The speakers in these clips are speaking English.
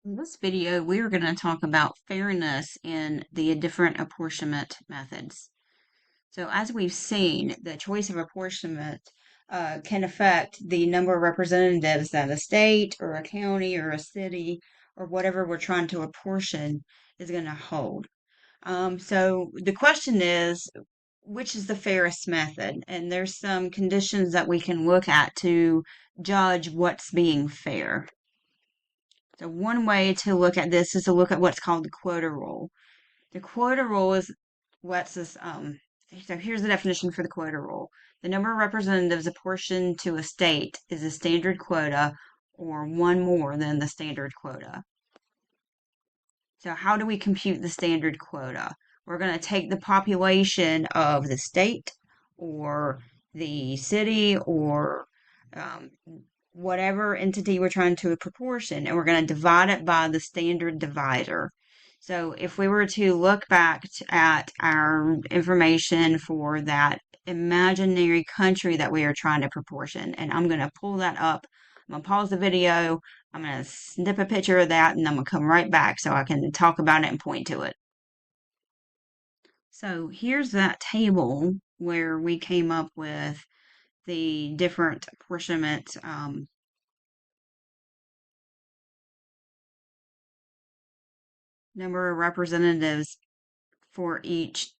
In this video, we are going to talk about fairness in the different apportionment methods. So as we've seen, the choice of apportionment can affect the number of representatives that a state or a county or a city or whatever we're trying to apportion is going to hold. So the question is, which is the fairest method? And there's some conditions that we can look at to judge what's being fair. So one way to look at this is to look at what's called the quota rule. The quota rule is what's this so here's the definition for the quota rule. The number of representatives apportioned to a state is a standard quota or one more than the standard quota. So how do we compute the standard quota? We're going to take the population of the state or the city or um, whatever entity we're trying to proportion, and we're going to divide it by the standard divisor. So if we were to look back at our information for that imaginary country that we are trying to proportion, and I'm going to pull that up. I'm going to pause the video. I'm going to snip a picture of that, and I'm going to come right back so I can talk about it and point to it. So here's that table where we came up with the different apportionment number of representatives for each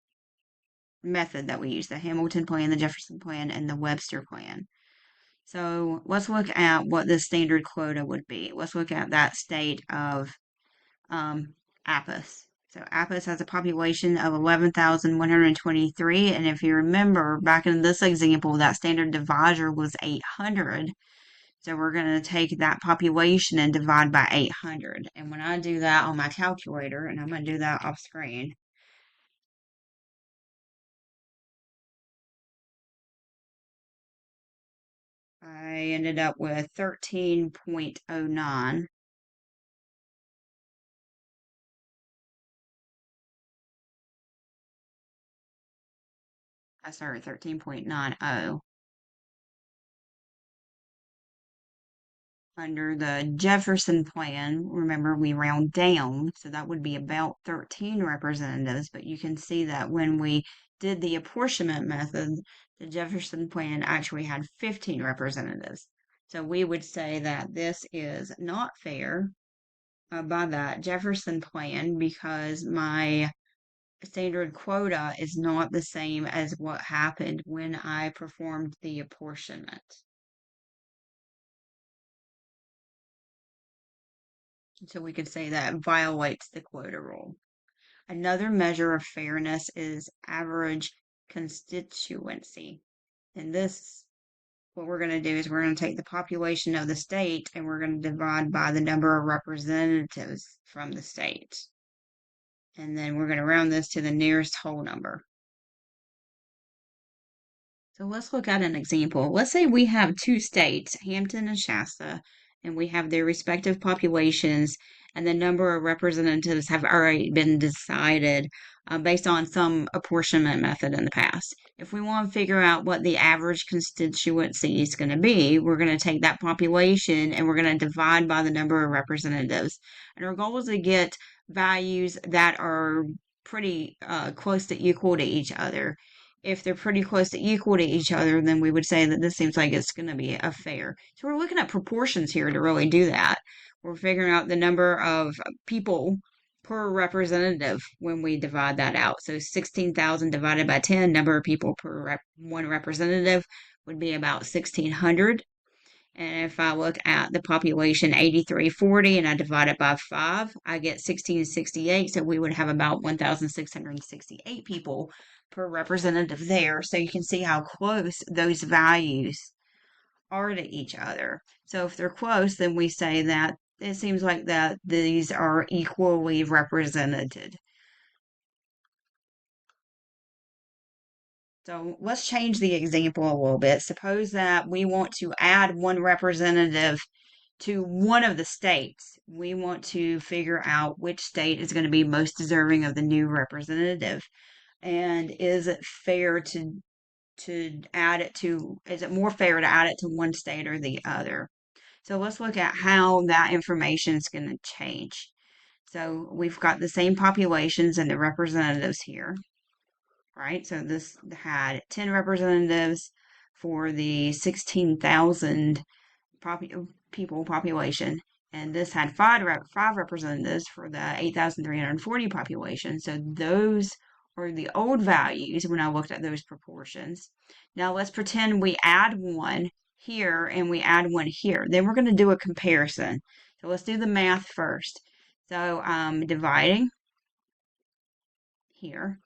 method that we use, the Hamilton plan, the Jefferson plan, and the Webster plan. So let's look at what the standard quota would be. Let's look at that state of Apis. So Apis has a population of 11,123, and if you remember back in this example, that standard divisor was 800. So we're going to take that population and divide by 800. And when I do that on my calculator, and I'm going to do that off screen, I ended up with 13.09. Sorry, 13.90. Under the Jefferson plan, remember we round down, so that would be about 13 representatives, but you can see that when we did the apportionment method, the Jefferson plan actually had 15 representatives. So we would say that this is not fair by that Jefferson plan because my standard quota is not the same as what happened when I performed the apportionment. So we could say that violates the quota rule. Another measure of fairness is average constituency. And this, what we're going to do is we're going to take the population of the state and we're going to divide by the number of representatives from the state. And then we're going to round this to the nearest whole number. So let's look at an example. Let's say we have two states, Hampton and Shasta, and we have their respective populations, and the number of representatives have already been decided based on some apportionment method in the past. If we want to figure out what the average constituency is going to be, we're going to take that population and we're going to divide by the number of representatives. And our goal is to get values that are pretty close to equal to each other. If they're pretty close to equal to each other, then we would say that this seems like it's going to be a fair. So we're looking at proportions here to really do that. We're figuring out the number of people per representative when we divide that out. So 16,000 divided by 10, number of people per one representative would be about 1,600. And if I look at the population 8340 and I divide it by 5, I get 1668. So we would have about 1,668 people per representative there. So you can see how close those values are to each other. So if they're close, then we say that it seems like that these are equally represented. So let's change the example a little bit. Suppose that we want to add one representative to one of the states. We want to figure out which state is going to be most deserving of the new representative. And is it fair to add it to, is it more fair to add it to one state or the other? So let's look at how that information is going to change. So we've got the same populations and the representatives here, right? So this had 10 representatives for the 16,000 people population, and this had five representatives for the 8,340 population. So those are the old values when I looked at those proportions. Now let's pretend we add one here and we add one here. Then we're going to do a comparison. So let's do the math first. So I'm dividing here.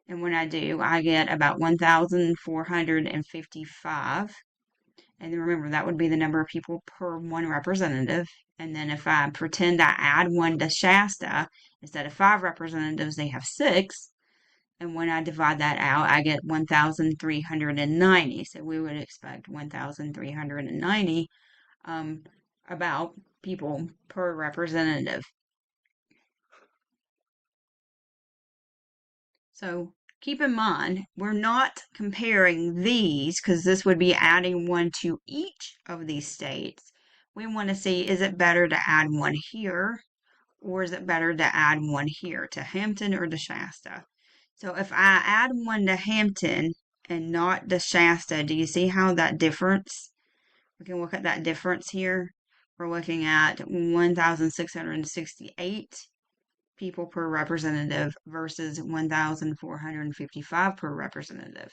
And when I do, I get about 1,455. And then remember, that would be the number of people per one representative. And then if I pretend I add one to Shasta, instead of 5 representatives, they have 6. And when I divide that out, I get 1,390. So we would expect 1,390 about people per representative. So keep in mind, we're not comparing these because this would be adding one to each of these states. We want to see, is it better to add one here or is it better to add one here to Hampton or to Shasta? So if I add one to Hampton and not to Shasta, do you see how that difference? We can look at that difference here. We're looking at 1,668 people per representative versus 1,455 per representative.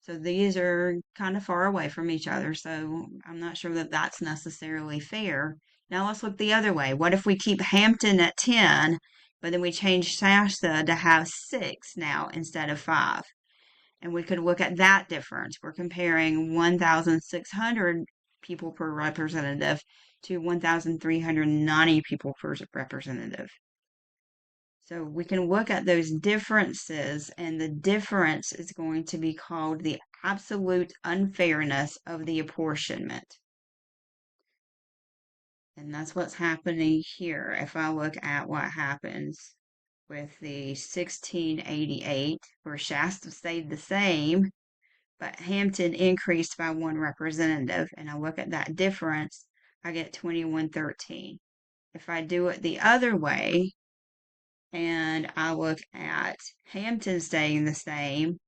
So these are kind of far away from each other, so I'm not sure that that's necessarily fair. Now let's look the other way. What if we keep Hampton at 10, but then we change Shasta to have 6 now instead of 5? And we could look at that difference. We're comparing 1,600 people per representative to 1,390 people per representative. So we can look at those differences, and the difference is going to be called the absolute unfairness of the apportionment. And that's what's happening here. If I look at what happens with the 1688, where Shasta stayed the same, but Hampton increased by 1 representative, and I look at that difference, I get 2113. If I do it the other way, and I look at Hampton staying the same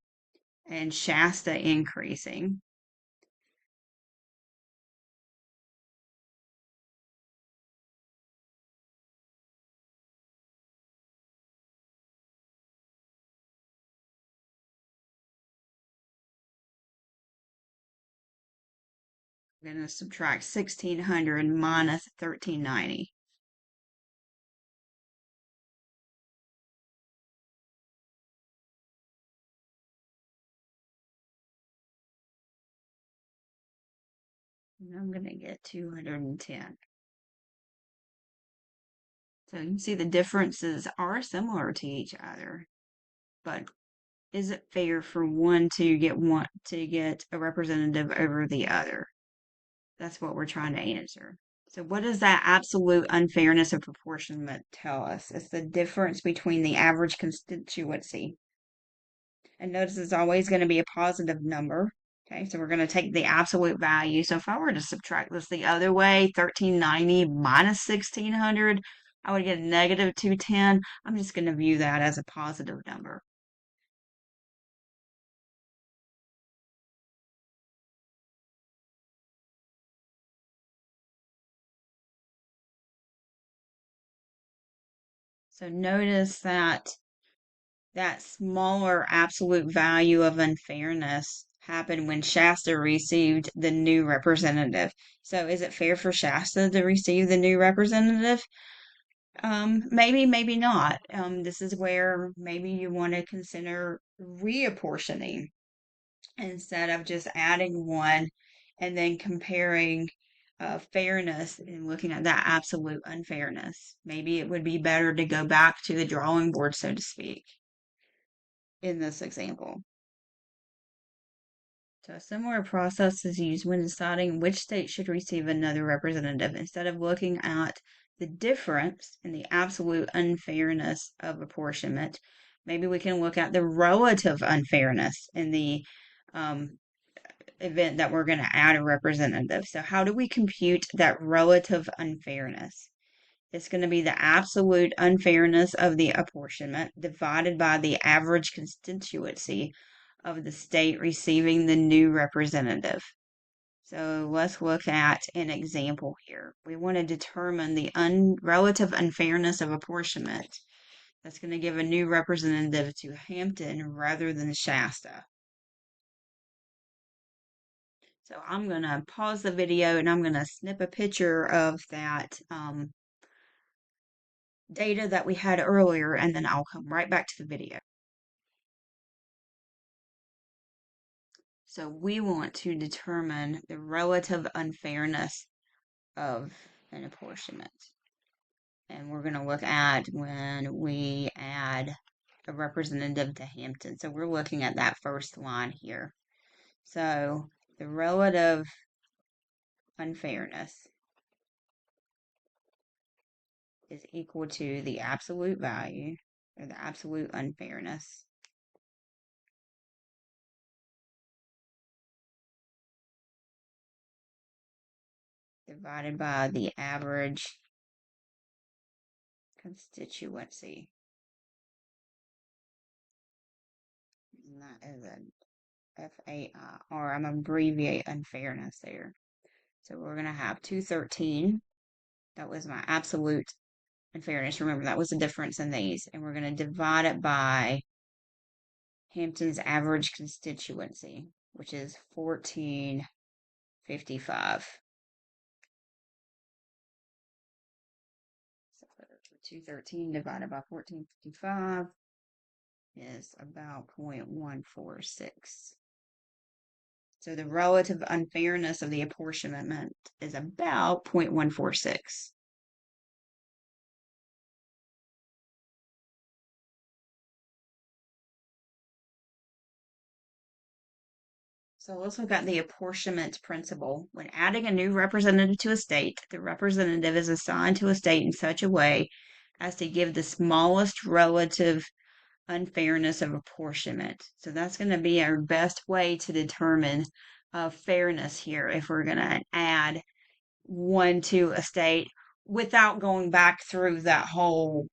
and Shasta increasing. I'm going to subtract 1,600 minus 1,390. And I'm going to get 210. So you can see the differences are similar to each other, but is it fair for one to get a representative over the other? That's what we're trying to answer. So what does that absolute unfairness of apportionment tell us? It's the difference between the average constituency. And notice it's always going to be a positive number. Okay, so we're going to take the absolute value. So if I were to subtract this the other way, 1,390 minus 1,600, I would get a negative 210. I'm just going to view that as a positive number. So notice that that smaller absolute value of unfairness happened when Shasta received the new representative. So is it fair for Shasta to receive the new representative? Maybe, maybe not. This is where maybe you want to consider reapportioning instead of just adding one and then comparing fairness and looking at that absolute unfairness. Maybe it would be better to go back to the drawing board, so to speak, in this example. So a similar process is used when deciding which state should receive another representative. Instead of looking at the difference in the absolute unfairness of apportionment, maybe we can look at the relative unfairness in the um, event that we're going to add a representative. So how do we compute that relative unfairness? It's going to be the absolute unfairness of the apportionment divided by the average constituency of the state receiving the new representative. So let's look at an example here. We want to determine the relative unfairness of apportionment. That's going to give a new representative to Hampton rather than Shasta. So I'm going to pause the video and I'm going to snip a picture of that data that we had earlier, and then I'll come right back to the video. So we want to determine the relative unfairness of an apportionment. And we're going to look at when we add a representative to Hampton. So we're looking at that first line here. So the relative unfairness is equal to the absolute value, or the absolute unfairness, divided by the average constituency. And that is a FAI, or I'm abbreviate unfairness there. So we're going to have 213. That was my absolute unfairness. Remember, that was the difference in these. And we're going to divide it by Hampton's average constituency, which is 1455. So 213 divided by 1455 is about 0.146. So the relative unfairness of the apportionment is about 0.146. So let's look at the apportionment principle. When adding a new representative to a state, the representative is assigned to a state in such a way as to give the smallest relative unfairness of apportionment. So that's going to be our best way to determine fairness here if we're going to add one to a state without going back through that whole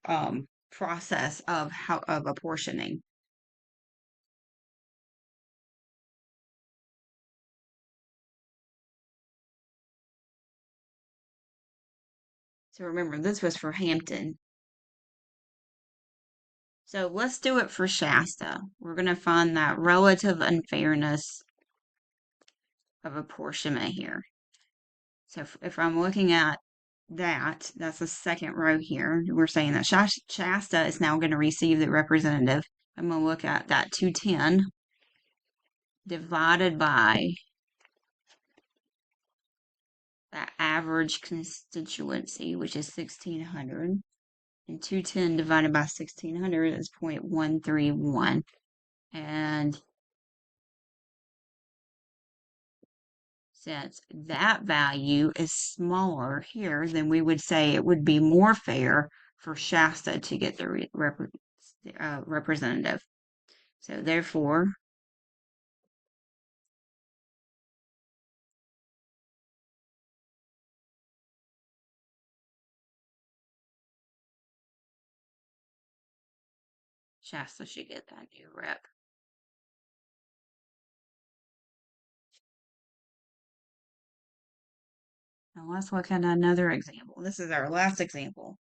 process of apportioning. So remember, this was for Hampton. So let's do it for Shasta. We're going to find that relative unfairness of apportionment here. So if I'm looking at that, that's the second row here. We're saying that Shasta is now going to receive the representative. I'm going to look at that 210 divided by the average constituency, which is 1600. And 210 divided by 1600 is 0.131. And since that value is smaller here, then we would say it would be more fair for Shasta to get the representative. So therefore, Shasta should get that new rep. Now let's look at another example. This is our last example.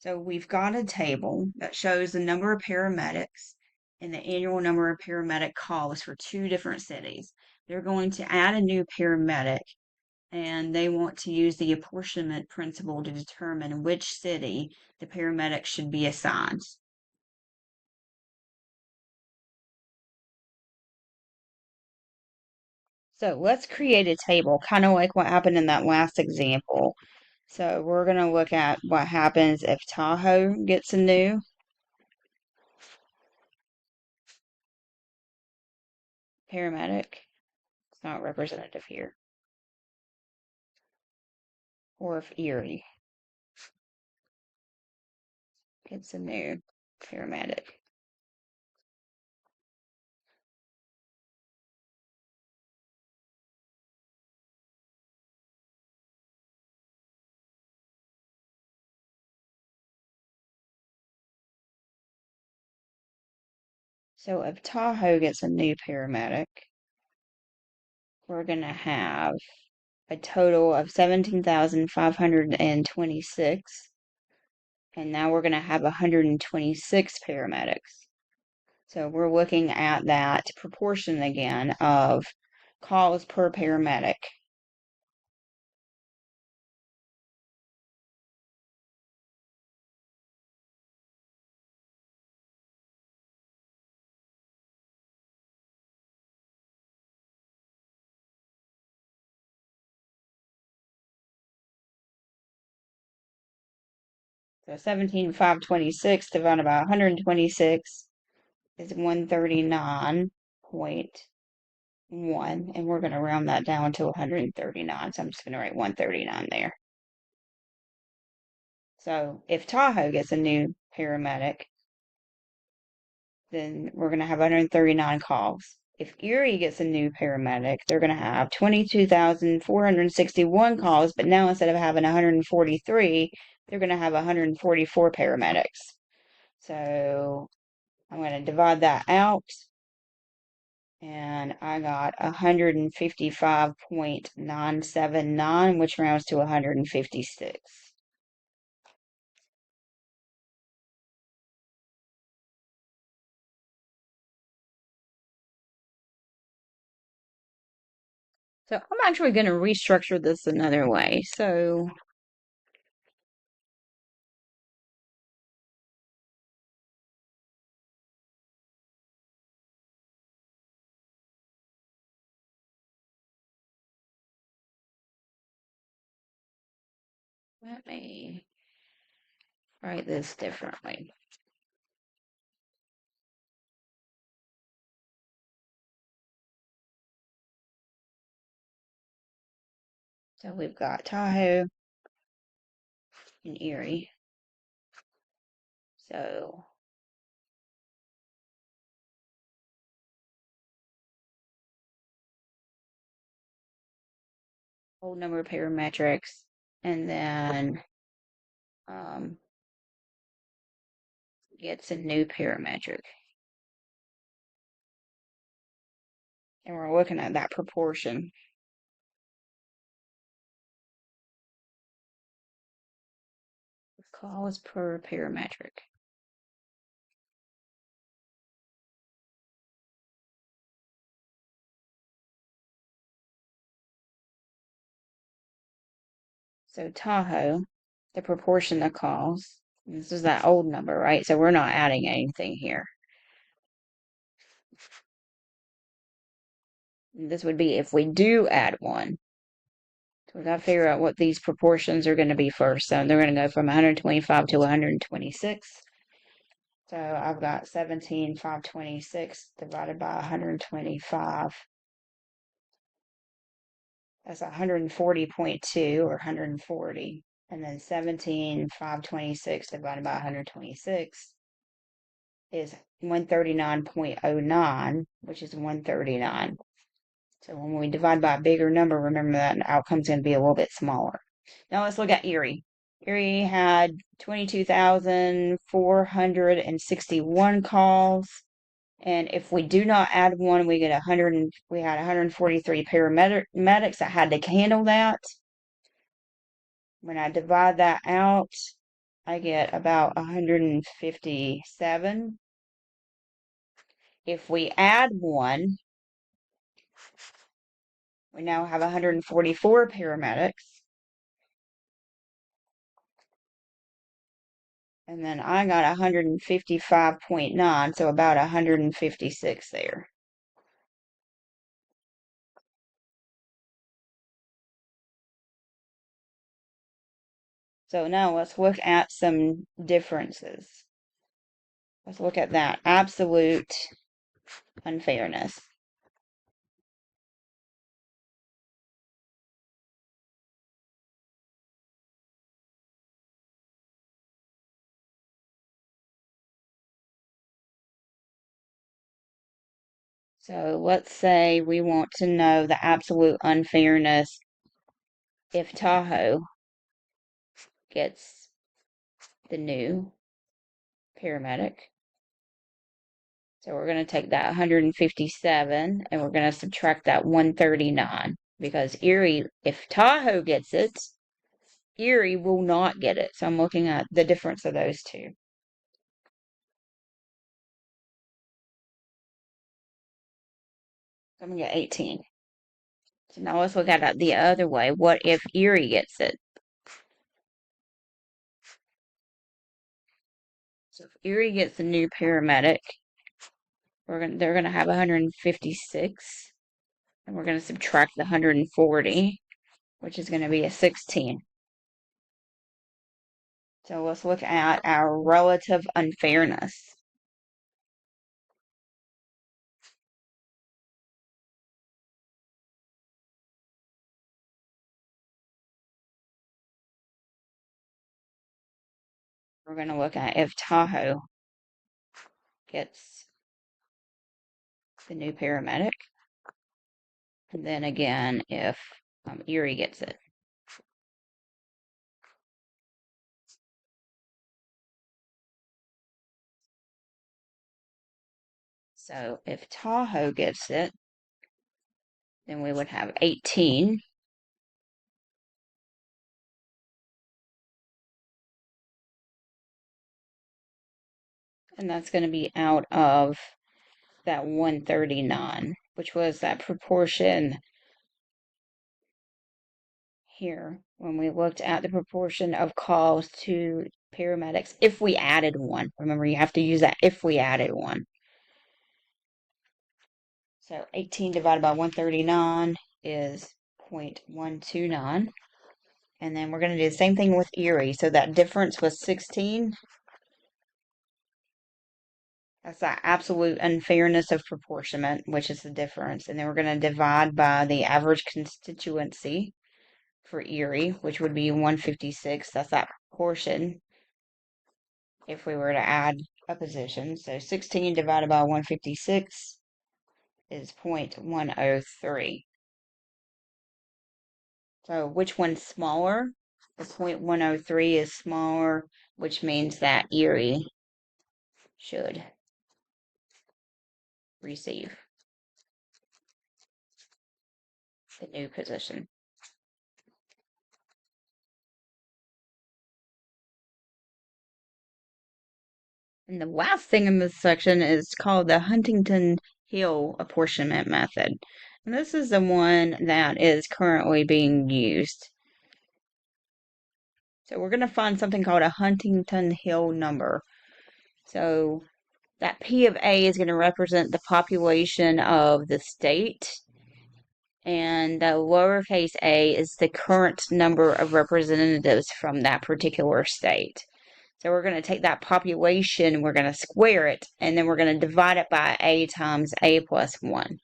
So we've got a table that shows the number of paramedics and the annual number of paramedic calls for two different cities. They're going to add a new paramedic, and they want to use the apportionment principle to determine which city the paramedic should be assigned. So let's create a table, kind of like what happened in that last example. So we're going to look at what happens if Tahoe gets a new paramedic. It's not representative here. Or if Erie gets a new paramedic. So if Tahoe gets a new paramedic, we're going to have a total of 17,526. And now we're going to have 126 paramedics. So we're looking at that proportion again of calls per paramedic. So 17,526 divided by 126 is 139.1, and we're going to round that down to 139. So I'm just going to write 139 there. So if Tahoe gets a new paramedic, then we're going to have 139 calls. If Erie gets a new paramedic, they're going to have 22,461 calls, but now instead of having 143, they're going to have 144 paramedics. So I'm going to divide that out, and I got 155.979, which rounds to 156. So I'm actually going to restructure this another way. So let me write this differently. So we've got Tahoe and Erie. So whole number of parametrics, and then gets a new parametric. And we're looking at that proportion. Calls per parametric. So Tahoe, the proportion of calls, this is that old number, right? So we're not adding anything here. This would be if we do add one. So we got to figure out what these proportions are going to be first. So they're going to go from 125 to 126. So I've got 17,526 divided by 125. That's 140.2 or 140. And then 17,526 divided by 126 is 139.09, which is 139. So when we divide by a bigger number, remember that outcome's going to be a little bit smaller. Now let's look at Erie. Erie had 22,461 calls. And if we do not add one, we get 100. We had 143 paramedics that had to handle that. When I divide that out, I get about 157. If we add one, we now have 144 paramedics. And then I got 155.9, so about 156 there. So now let's look at some differences. Let's look at that absolute unfairness. So let's say we want to know the absolute unfairness if Tahoe gets the new paramedic. So we're going to take that 157 and we're going to subtract that 139 because Erie, if Tahoe gets it, Erie will not get it. So I'm looking at the difference of those two. I'm going to get 18. So now let's look at it the other way. What if Erie gets it? So if Erie gets the new paramedic, they're gonna have 156, and we're gonna subtract the 140, which is gonna be a 16. So let's look at our relative unfairness. We're gonna look at if Tahoe gets the new paramedic, and then again if Erie gets it. So if Tahoe gets it, then we would have 18. And that's going to be out of that 139, which was that proportion here when we looked at the proportion of calls to paramedics if we added one. Remember, you have to use that if we added one. So 18 divided by 139 is 0.129. And then we're going to do the same thing with Erie. So that difference was 16. That's the absolute unfairness of apportionment, which is the difference. And then we're going to divide by the average constituency for Erie, which would be 156. That's that proportion if we were to add a position. So 16 divided by 156 is 0.103. So which one's smaller? The 0.103 is smaller, which means that Erie should receive the new position. And the last thing in this section is called the Huntington-Hill apportionment method. And this is the one that is currently being used. So we're going to find something called a Huntington-Hill number. So that P of A is going to represent the population of the state. And the lowercase a is the current number of representatives from that particular state. So we're going to take that population, we're going to square it, and then we're going to divide it by a times a plus 1.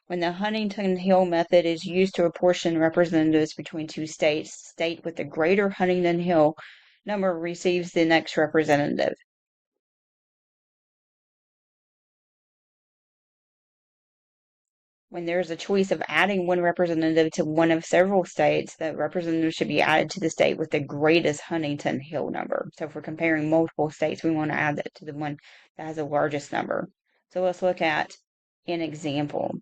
When the Huntington-Hill method is used to apportion representatives between two states, the state with the greater Huntington-Hill number receives the next representative. When there's a choice of adding one representative to one of several states, the representative should be added to the state with the greatest Huntington-Hill number. So if we're comparing multiple states, we want to add that to the one that has the largest number. So let's look at an example.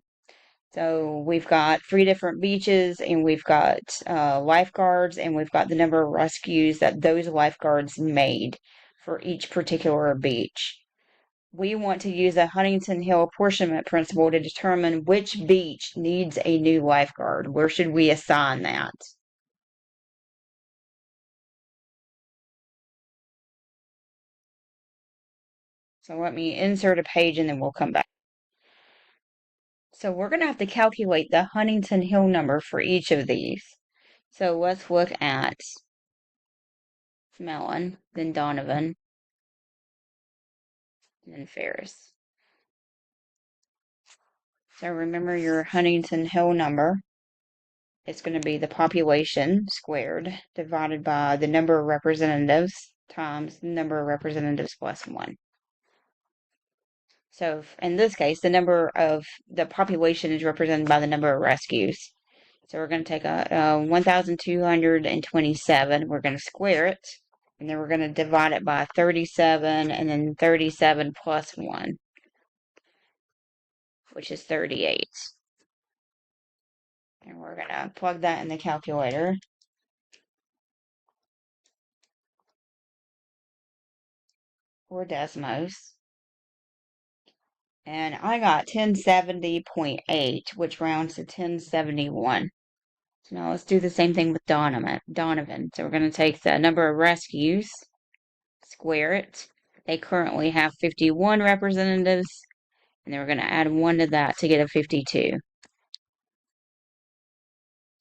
So we've got 3 different beaches, and we've got lifeguards, and we've got the number of rescues that those lifeguards made for each particular beach. We want to use a Huntington-Hill apportionment principle to determine which beach needs a new lifeguard. Where should we assign that? So let me insert a page and then we'll come back. So we're going to have to calculate the Huntington-Hill number for each of these. So let's look at Mellon, then Donovan, and then Ferris. So remember your Huntington-Hill number. It's going to be the population squared divided by the number of representatives times the number of representatives plus 1. So in this case, the population is represented by the number of rescues. So we're going to take a 1,227. We're going to square it, and then we're going to divide it by 37, and then 37 plus 1. which is 38. And we're going to plug that in the calculator. For Desmos. And I got 1070.8, which rounds to 1071. So now let's do the same thing with Donovan. So we're going to take the number of rescues, square it. They currently have 51 representatives, and then we're going to add 1 to that to get a 52.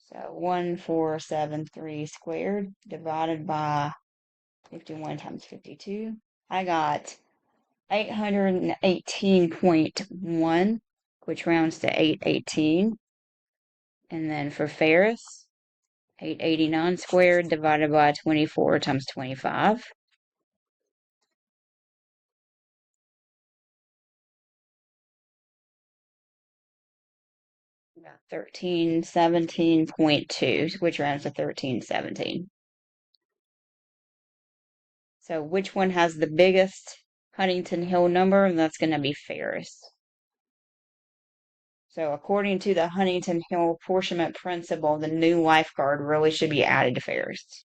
So 1473 squared divided by 51 times 52. I got 818.1, which rounds to 818. And then for Ferris, 889 squared divided by 24 times 25. Got 1317.2, which rounds to 1317. So which one has the biggest Huntington Hill number? And that's going to be Ferris. So according to the Huntington Hill apportionment principle, the new lifeguard really should be added to Ferris.